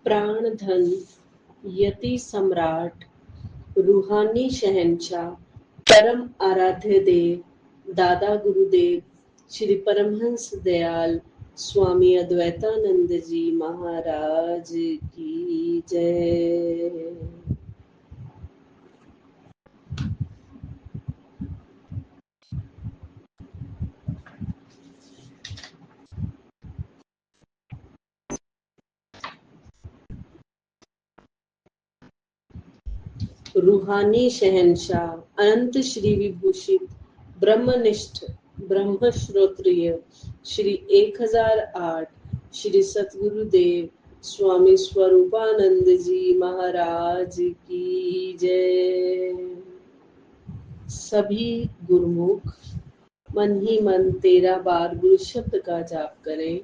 प्राण धन, यति सम्राट, रूहानी शहंशाह, परम आराध्य देव, दादा गुरुदेव श्री परमहंस दयाल स्वामी अद्वैतानंद जी महाराज की जय। रूहानी शहंशाह, अनंत श्री विभूषित, ब्रह्मनिष्ठ, ब्रह्मश्रोत्रिय श्री 1008 श्री सतगुरुदेव स्वामी स्वरूपानंद जी महाराज की जय। सभी गुरुमुख मन ही मन 13 बार गुरु शब्द का जाप करें।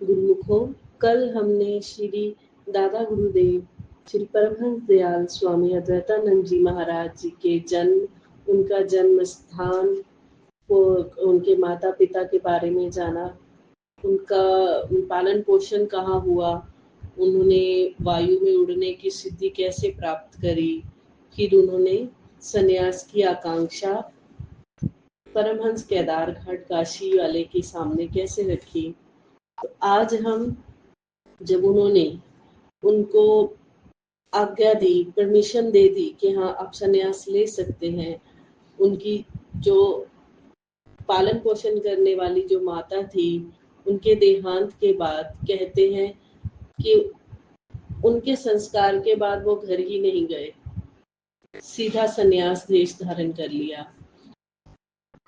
गुरुमुखों, कल हमने श्री दादा गुरुदेव श्री परमहंस दयाल स्वामी अद्वैतानंद जी महाराज जी के जन्म, उनका जन्म स्थान, उनके माता पिता के बारे में जाना, उनका पालन पोषण कहाँ हुआ, उन्होंने वायु में उड़ने की सिद्धि कैसे प्राप्त करी, फिर उन्होंने संन्यास की आकांक्षा परमहंस केदार घाट काशी वाले के सामने कैसे रखी। तो आज हम, जब उन्होंने उनको आज्ञा दी, परमिशन दे दी कि हाँ आप संन्यास ले सकते हैं, उनकी जो पालन पोषण करने वाली जो माता थी, उनके देहांत के बाद कहते हैं कि उनके संस्कार के बाद वो घर ही नहीं गए, सीधा संन्यास देश धारण कर लिया।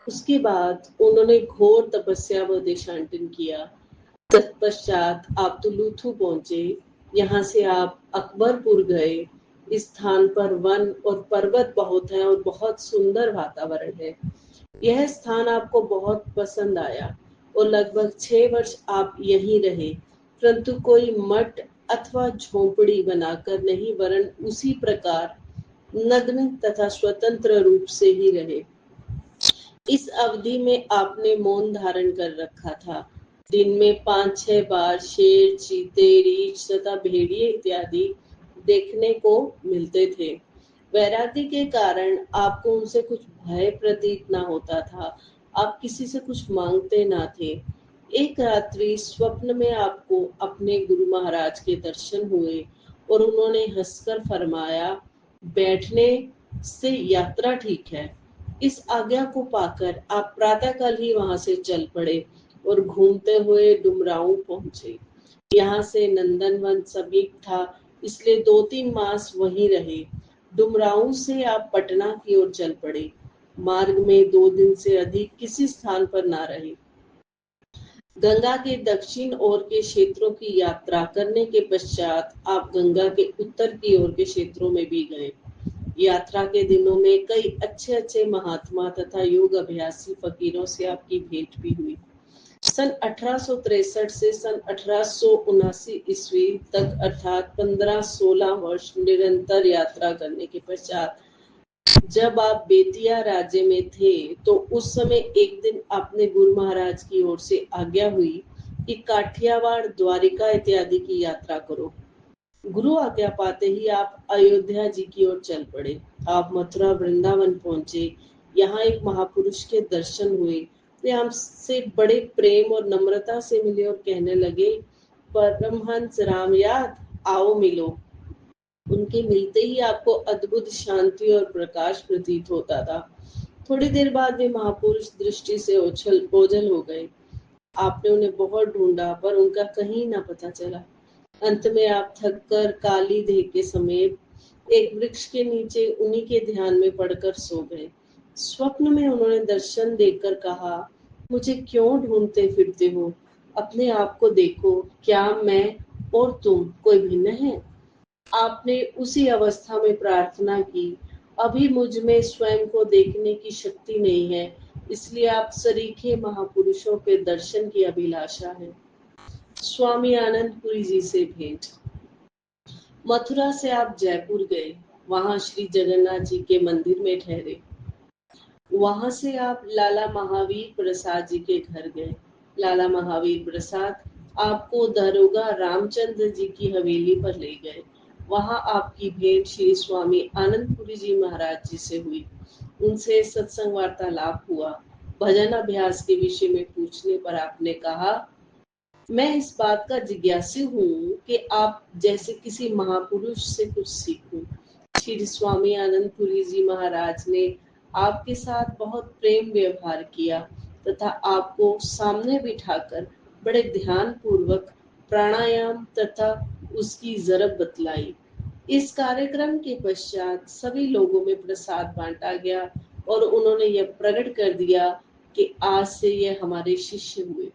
उसके बाद उन्होंने घोर तपस्या व देशांतरण किया। तत्पश्चात आप तुलुथु पहुंचे, यहाँ से आप अकबरपुर गए। इस स्थान पर वन और पर्वत बहुत है और बहुत सुंदर वातावरण है। यह स्थान आपको बहुत पसंद आया और लगभग 6 वर्ष आप यहीं रहे, परंतु कोई मठ अथवा झोंपड़ी बनाकर नहीं, वरन उसी प्रकार नग्न तथा स्वतंत्र रूप से ही रहे। इस अवधि में आपने मौन धारण कर रखा था। दिन में 5-6 बार शेर, चीते, रीछ तथा भेड़िए इत्यादि देखने को मिलते थे। वैराग्य के कारण आपको उनसे कुछ भय प्रतीत न होता था। आप किसी से कुछ मांगते ना थे। एक रात्रि स्वप्न में आपको अपने गुरु महाराज के दर्शन हुए और उन्होंने हंसकर फरमाया, बैठने से यात्रा ठीक है। इस आज्ञा को पाकर आप प्रातःकाल ही वहां से चल पड़े और घूमते हुए डुमरांव पहुंचे। यहाँ से नंदनवन समीप था, इसलिए 2-3 मास वहीं रहे। डुमरांव से आप पटना की ओर चल पड़े। मार्ग में 2 दिन से अधिक किसी स्थान पर ना रहे। गंगा के दक्षिण ओर के क्षेत्रों की यात्रा करने के पश्चात आप गंगा के उत्तर की ओर के क्षेत्रों में भी गए। यात्रा के दिनों में कई अच्छे अच्छे महात्मा तथा योग अभ्यासी फकीरों से आपकी भेंट भी हुई। सन 1863 से सन 1879 ईस्वी तक, अर्थात 15-16 वर्ष निरंतर यात्रा करने के पश्चात जब आप बेतिया राज्य में थे, तो उस समय एक दिन आपने गुरु महाराज की ओर से आज्ञा हुई कि काठियावाड़, द्वारिका इत्यादि की यात्रा करो। गुरु आज्ञा पाते ही आप अयोध्या जी की ओर चल पड़े। आप मथुरा वृंदावन पहुंचे। यहाँ एक महापुरुष के दर्शन हुए। वे हमसे बड़े प्रेम और नम्रता से मिले और कहने लगे, परमहंस रामयाद, आओ मिलो। उनके मिलते ही आपको अद्भुत शांति और प्रकाश प्रतीत होता था। थोड़ी देर बाद वे महापुरुष दृष्टि से ओझल हो गए। आपने उन्हें बहुत ढूंढा पर उनका कहीं न पता चला। अंत में आप थककर काली देह के समेत एक वृक्ष के नीचे उन्हीं के ध्यान में पड़कर सो गए। स्वप्न में उन्होंने दर्शन देकर कहा, मुझे क्यों ढूंढते फिरते हो? अपने आप को देखो, क्या मैं और तुम कोई भिन्न है? आपने उसी अवस्था में प्रार्थना की, अभी मुझ में स्वयं को देखने की शक्ति नहीं है, इसलिए आप सरीखे महापुरुषों के दर्शन की अभिलाषा है। स्वामी आनंदपुरी जी से भेंट। मथुरा से आप जयपुर गए, वहां श्री जगन्नाथ जी के मंदिर में ठहरे। वहां से आप लाला महावीर प्रसाद जी के घर गए। लाला महावीर प्रसाद आपको दरोगा रामचंद्र जी की हवेली पर ले गए। वहां आपकी भेंट श्री स्वामी आनंदपुरी जी महाराज जी से हुई। उनसे सत्संग वार्तालाप हुआ। भजन अभ्यास के विषय में पूछने पर आपने कहा, मैं इस बात का जिज्ञासु हूँ कि आप जैसे किसी महापुरुष से कुछ सीखूं। श्री स्वामी आनंदपुरी जी महाराज ने आपके साथ बहुत प्रेम व्यवहार किया तथा आपको सामने बिठाकर बड़े ध्यान पूर्वक प्राणायाम तथा उसकी जरब बतलाई। इस कार्यक्रम के पश्चात सभी लोगों में प्रसाद बांटा गया और उन्होंने यह प्रकट कर दिया कि आज से यह हमारे शिष्य हुए।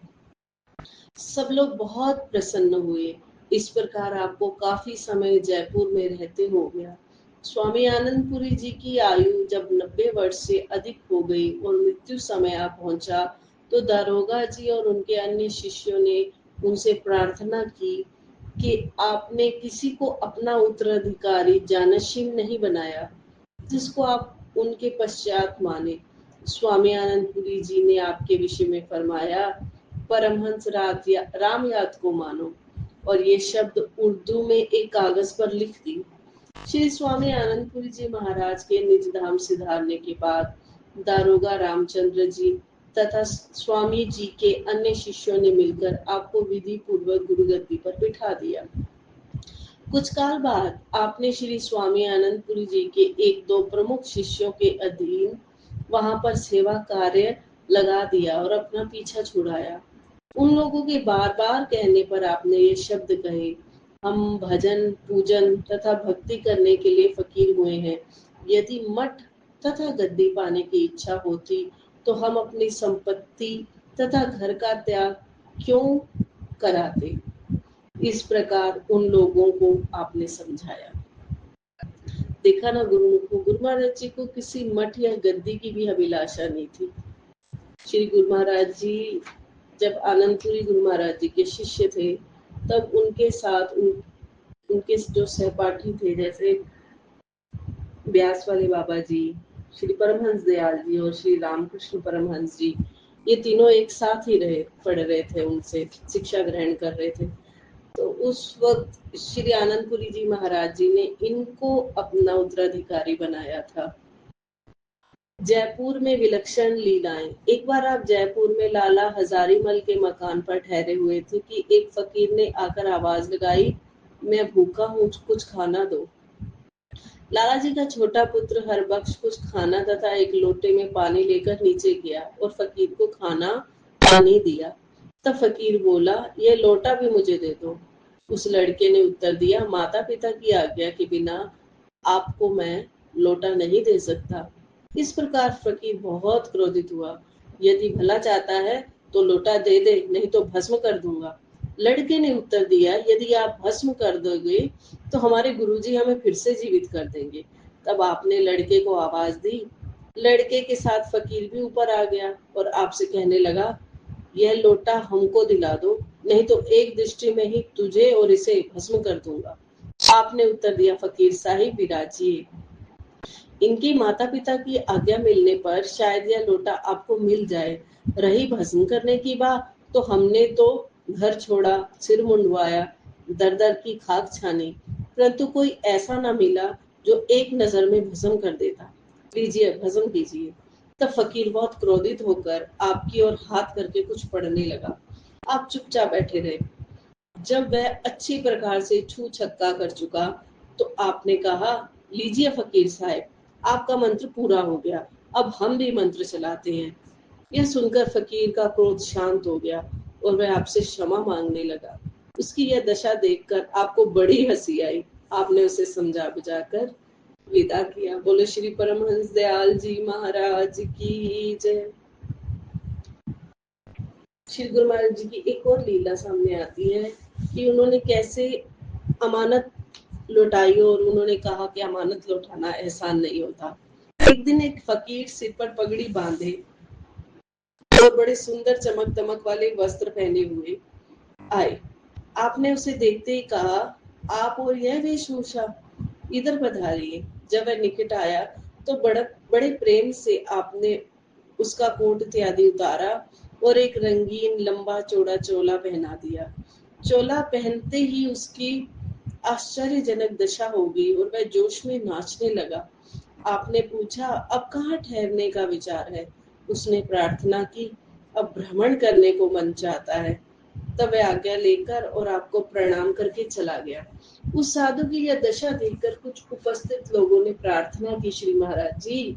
सब लोग बहुत प्रसन्न हुए। इस प्रकार आपको काफी समय जयपुर में रहते हो गया। स्वामी आनंदपुरी जी की आयु जब 90 वर्ष से अधिक हो गई और मृत्यु समय आ पहुंचा तो दारोगा जी और उनके अन्य शिष्यों ने उनसे प्रार्थना की कि आपने किसी को अपना उत्तराधिकारी जानशील नहीं बनाया जिसको आप उनके पश्चात माने। स्वामी आनंदपुरी जी ने आपके विषय में फरमाया, परमहंस राम याद को मानो, और ये शब्द उर्दू में एक कागज पर लिख दी। श्री स्वामी आनंदपुरी जी महाराज के निज धाम सिधारने के बाद दारोगा रामचंद्र जी तथा स्वामी जी के अन्य शिष्यों ने मिलकर आपको विधि पूर्वक गुरुगद्दी पर बिठा दिया। कुछ काल बाद आपने श्री स्वामी आनंदपुरी जी के एक दो प्रमुख शिष्यों के अधीन वहां पर सेवा कार्य लगा दिया और अपना पीछा छुड़ाया। उन लोगों के बार बार कहने पर आपने ये शब्द कहे, हम भजन पूजन तथा भक्ति करने के लिए फकीर हुए हैं। यदि मठ तथा गद्दी पाने की इच्छा होती तो हम अपनी संपत्ति तथा घर का त्याग क्यों कराते। इस प्रकार उन लोगों को आपने समझाया। देखा ना गुरुमुख को, गुरु महाराज जी को किसी मठ या गद्दी की भी अभिलाषा नहीं थी। श्री गुरु महाराज जी जब आनंदपुरी गुरु महाराज जी के शिष्य थे तब उनके साथ उनके जो सहपाठी थे, जैसे व्यास वाले बाबा जी, श्री परमहंस दयाल जी और श्री रामकृष्ण परमहंस जी, ये तीनों एक साथ ही पढ़ रहे थे, उनसे शिक्षा ग्रहण कर रहे थे। तो उस वक्त श्री आनंदपुरी जी महाराज जी ने इनको अपना उत्तराधिकारी बनाया था। जयपुर में विलक्षण लीलाएं। एक बार आप जयपुर में लाला हजारीमल के मकान पर ठहरे हुए थे कि एक फकीर ने आकर आवाज लगाई, मैं भूखा हूँ, कुछ खाना दो। लाला जी का छोटा पुत्र हरबख्श कुछ खाना तथा एक लोटे में पानी लेकर नीचे गया और फकीर को खाना पानी दिया। तब फकीर बोला, यह लोटा भी मुझे दे दो। उस लड़के ने उत्तर दिया, माता पिता की आज्ञा के बिना आपको मैं लोटा नहीं दे सकता। इस प्रकार फकीर बहुत क्रोधित हुआ, यदि भला चाहता है तो लोटा दे दे, नहीं तो भस्म कर दूंगा। लड़के ने उत्तर दिया, यदि आप भस्म कर दोगे तो हमारे गुरुजी हमें फिर से जीवित कर देंगे। तब आपने लड़के को आवाज दी। लड़के के साथ फकीर भी ऊपर आ गया और आपसे कहने लगा, यह लोटा हमको दिला दो, नहीं तो एक दृष्टि में ही तुझे और इसे भस्म कर दूंगा। आपने उत्तर दिया, फकीर साहिब विराजिए, इनके माता पिता की आज्ञा मिलने पर शायद यह लोटा आपको मिल जाए। रही भस्म करने की बात, तो हमने तो घर छोड़ा, सिर मुंडवाया, दर दर की खाक छानी, परंतु कोई ऐसा ना मिला जो एक नजर में भस्म कर देता। लीजिए भस्म कीजिए। तब फकीर बहुत क्रोधित होकर आपकी ओर हाथ करके कुछ पढ़ने लगा। आप चुपचाप बैठे रहे। जब वह अच्छी प्रकार से छू छक्का कर चुका तो आपने कहा, लीजिए फकीर साहब, आपका मंत्र पूरा हो गया, अब हम भी मंत्र चलाते हैं। यह सुनकर फकीर का क्रोध शांत हो गया और वह आपसे क्षमा मांगने लगा। उसकी यह दशा देखकर आपको बड़ी हंसी आई। आपने उसे समझा बुझाकर विदा किया। बोलो श्री परमहंस दयाल जी महाराज की जय। श्री गुरु महाराज जी की एक और लीला सामने आती है कि उन्होंने कैसे अमानत लौटाई और उन्होंने कहा कि अमानत लौटाना एहसान नहीं होता। एक दिन एक फकीर सिर पर पगड़ी बांधे और बड़े सुंदर चमक दमक वाले वस्त्र पहने हुए आए। आपने उसे देखते ही कहा, आप और यह वेशभूषा, इधर पधारिए। जब वह निकट आया तो बड़े प्रेम से आपने उसका कोट इत्यादि उतारा और एक रंगीन लंबा चौड़ा चोला पहना दिया। चोला पहनते ही उसकी आश्चर्यजनक दशा हो गई और वह जोश में नाचने लगा। आपने पूछा, अब कहाँ ठहरने का विचार है? उसने प्रार्थना की, अब भ्रमण करने को मन चाहता है। तब वह आज्ञा लेकर और आपको प्रणाम करके चला गया। उस साधु की यह दशा देखकर कुछ उपस्थित लोगों ने प्रार्थना की, श्री महाराज जी,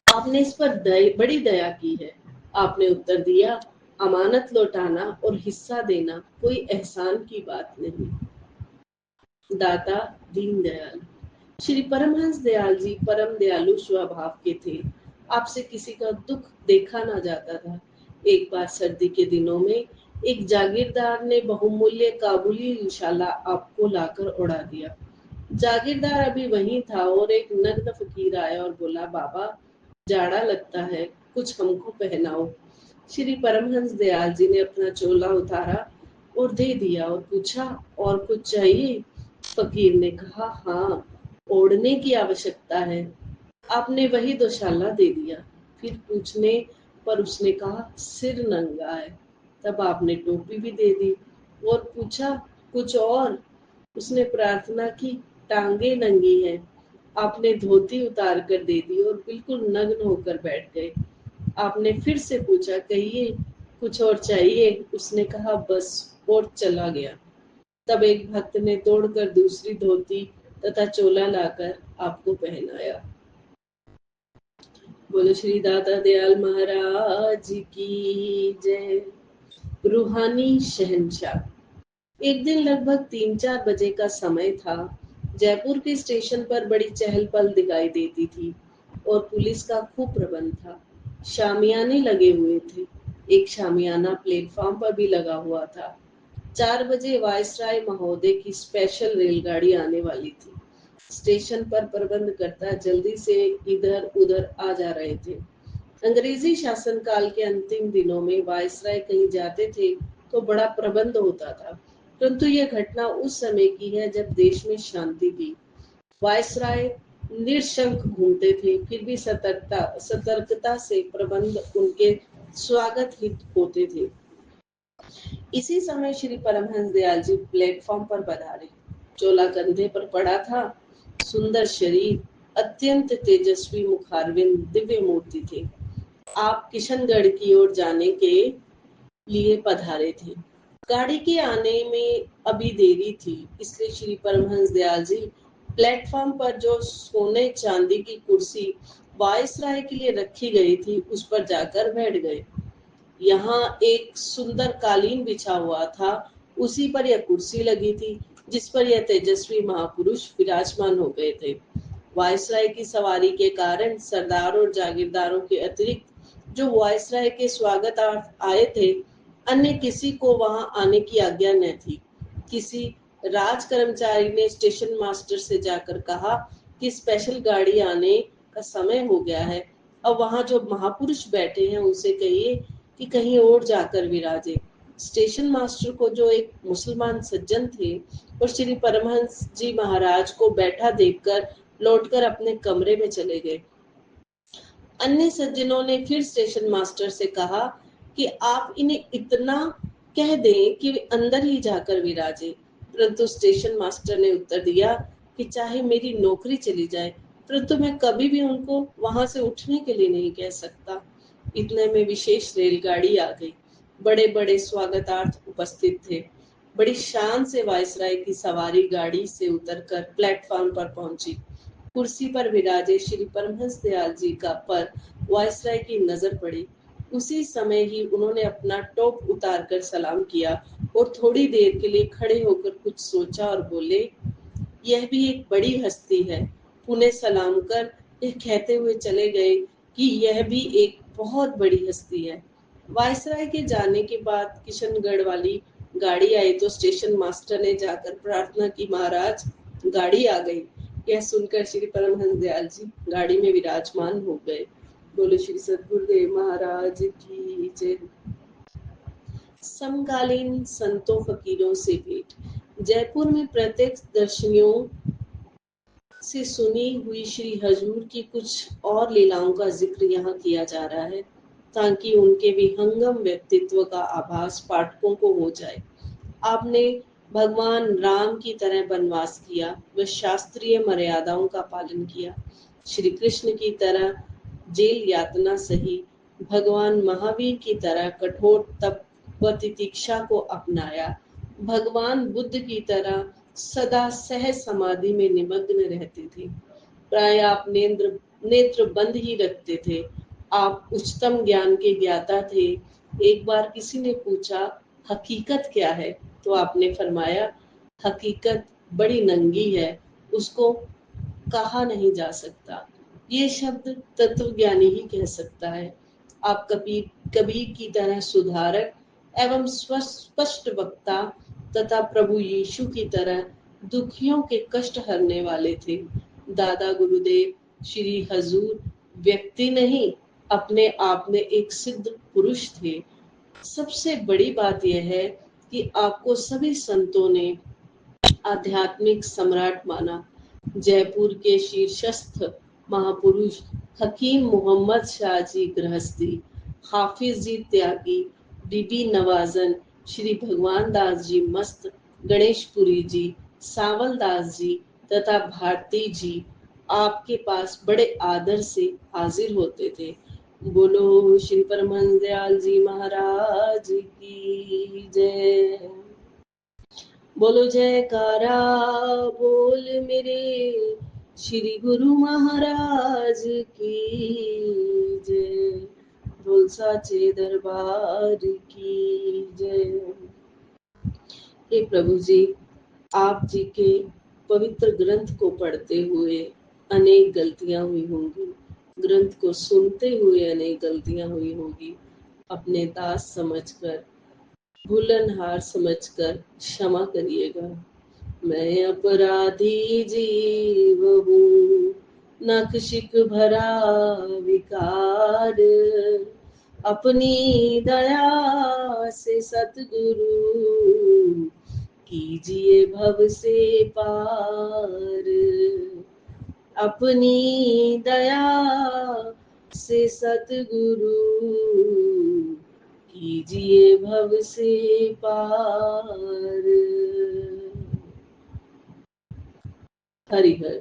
आपने इस पर बड़ी दया की है। आपने उत्तर दिया, अमानत लौटाना और हिस्सा देना कोई एहसान की बात नहीं। दाता दीनदयाल। श्री परमहंस दयाल जी परम दयालु स्वभाव के थे। आपसे किसी का दुख देखा ना जाता था। एक बार सर्दी के दिनों में एक जागीरदार ने बहुमूल्य काबुली इंशाला आपको लाकर उड़ा दिया। जागीरदार अभी वहीं था और एक नग्न फकीर आया और बोला, बाबा जाड़ा लगता है, कुछ हमको पहनाओ। श्री परमहंस दयाल जी ने अपना चोला उतारा और दे दिया और पूछा, और कुछ चाहिए? फकीर ने कहा, हाँ, ओढ़ने की आवश्यकता है। आपने वही दोशाला दे दिया। फिर पूछने पर उसने कहा, सिर नंगा है। तब आपने टोपी भी दे दी और पूछा, कुछ और? उसने प्रार्थना की, टांगे नंगी हैं। आपने धोती उतार कर दे दी और बिल्कुल नग्न होकर बैठ गए। आपने फिर से पूछा, कहिए कुछ और चाहिए? उसने कहा, बस, और चला गया। तब एक भक्त ने तोड़कर दूसरी धोती तथा चोला लाकर आपको पहनाया। बोलो श्री दाता दयाल महाराज की जय। रूहानी शहंशाह। एक दिन लगभग 3-4 बजे का समय था। जयपुर के स्टेशन पर बड़ी चहल पहल दिखाई देती थी और पुलिस का खूब प्रबंध था। शामियाने लगे हुए थे। एक शामियाना प्लेटफॉर्म पर भी लगा हुआ था। 4 बजे वायसराय महोदय की स्पेशल रेलगाड़ी आने वाली थी। स्टेशन पर प्रबंधकर्ता जल्दी से इधर उधर आ जा रहे थे। अंग्रेजी शासनकाल के अंतिम दिनों में वायसराय कहीं जाते थे तो बड़ा प्रबंध होता था, परंतु यह घटना उस समय की है जब देश में शांति थी। वायसराय निशंक घूमते थे, फिर भी सतर्कता से प्रबंध उनके स्वागत हित होते थे। इसी समय श्री परमहंस दयाल जी प्लेटफॉर्म पर पधारे। चोला कंधे पर पड़ा था। सुंदर शरीर, अत्यंत तेजस्वी मुखारविंद, दिव्य मूर्ति थे। आप किशनगढ़ की ओर जाने के लिए पधारे थे। गाड़ी के आने में अभी देरी थी, इसलिए श्री परमहंस दयाल जी प्लेटफॉर्म पर जो सोने चांदी की कुर्सी वायसराय के लिए रखी गई थी उस पर जाकर बैठ गए। यहाँ एक सुंदर कालीन बिछा हुआ था, उसी पर यह कुर्सी लगी थी जिस पर यह तेजस्वी महापुरुष विराजमान हो गए थे। वायसराय की सवारी के कारण सरदार और जागीरदारों के अतिरिक्त जो वायसराय के स्वागतार्थ आए थे, अन्य किसी को वहां आने की आज्ञा न थी। किसी राज कर्मचारी ने स्टेशन मास्टर से जाकर कहा कि स्पेशल गाड़ी आने का समय हो गया है। अब वहां जो महापुरुष बैठे हैं उनसे कहिए कि कहीं और जाकर विराजे। स्टेशन मास्टर को, जो एक मुसलमान सज्जन थे, और श्री परमहंस जी महाराज को बैठा देखकर लौटकर अपने कमरे में चले गए। अन्य सज्जनों ने फिर स्टेशन मास्टर से कहा कि आप इन्हें इतना कह दें कि वे अंदर ही जाकर विराजे, परंतु स्टेशन मास्टर ने उत्तर दिया कि चाहे मेरी नौकरी चली जाए, परंतु मैं कभी भी उनको वहां से उठने के लिए नहीं कह सकता। इतने में विशेष रेलगाड़ी आ गई। बड़े बड़े स्वागतार्थ उपस्थित थे। बड़ी शान से वायसराय की सवारी गाड़ी से उतरकर प्लेटफॉर्म पर पहुंची। कुर्सी पर विराजे श्री परमहंस दयाल जी का पर वायसराय की नजर पड़ी। उसी समय ही उन्होंने अपना टोप उतारकर सलाम किया और थोड़ी देर के लिए खड़े होकर कुछ सोचा और बोले, यह भी एक बड़ी हस्ती है। पुणे सलाम कर यह कहते हुए चले गए कि यह भी एक बहुत बड़ी हस्ती है। वायसराय के जाने के बाद किशनगढ़ वाली गाड़ी आई तो स्टेशन मास्टर ने जाकर प्रार्थना की, महाराज गाड़ी आ गई। यह सुनकर श्री परमहंस दयाल जी गाड़ी में विराजमान हो गए। बोले श्री सद्गुरुदेव महाराज की जय। समकालीन संतों फकीरों से भेंट। जयपुर में प्रत्यक्ष दर्शनियों से सुनी हुई श्री हजूर की कुछ और लीलाओं का जिक्र यहाँ किया जा रहा है ताकि उनके विहंगम व्यक्तित्व का आभास पाठकों को हो जाए। आपने भगवान राम की तरह वनवास किया व शास्त्रीय मर्यादाओं का पालन किया। श्री कृष्ण की तरह जेल यातना सही। भगवान महावीर की तरह कठोर तप व तितिक्षा को अपनाया। भगवान बुद्ध की तरह सदा सह समाधि में निमग्न रहते थे। प्राय आप नेत्र बंद ही रखते थे। आप उच्चतम ज्ञान के ज्ञाता थे। एक बार किसी ने पूछा, हकीकत क्या है? तो आपने फरमाया, हकीकत बड़ी नंगी है, उसको कहा नहीं जा सकता। ये शब्द तत्वज्ञानी ही कह सकता है। आप कबीर की तरह सुधारक एवं स्पष्ट वक्ता तथा प्रभु यीशु की तरह दुखियों के कष्ट हरने वाले थे। दादा गुरुदेव श्री हजूर व्यक्ति नहीं, अपने आप में एक सिद्ध पुरुष थे। सबसे बड़ी बात यह है कि आपको सभी संतों ने आध्यात्मिक सम्राट माना। जयपुर के शीर्षस्थ महापुरुष हकीम मोहम्मद शाह जी गृहस्थी, हाफिज जी त्यागी, बीबी नवाजन, श्री भगवान दास जी मस्त, गणेशपुरी जी, सावल दास जी तथा भारती जी आपके पास बड़े आदर से हाजिर होते थे। बोलो श्री परमहंस दयाल जी महाराज की जय। बोलो जयकारा बोल मेरे श्री गुरु महाराज की जय। बोल साचे दरबार की जय। हे प्रभु जी, आप जी के पवित्र ग्रंथ को पढ़ते हुए अनेक गलतियां हुई होंगी, ग्रंथ को सुनते हुए अनेक गलतियां हुई होंगी। अपने दास समझकर, भूलनहार समझकर क्षमा करिएगा। मैं अपराधी जीव हूँ, नखशिक भरा विकार, अपनी दया से सतगुरु कीजिए भव से पार। अपनी दया से सतगुरु कीजिए भव से पार। हरिहर।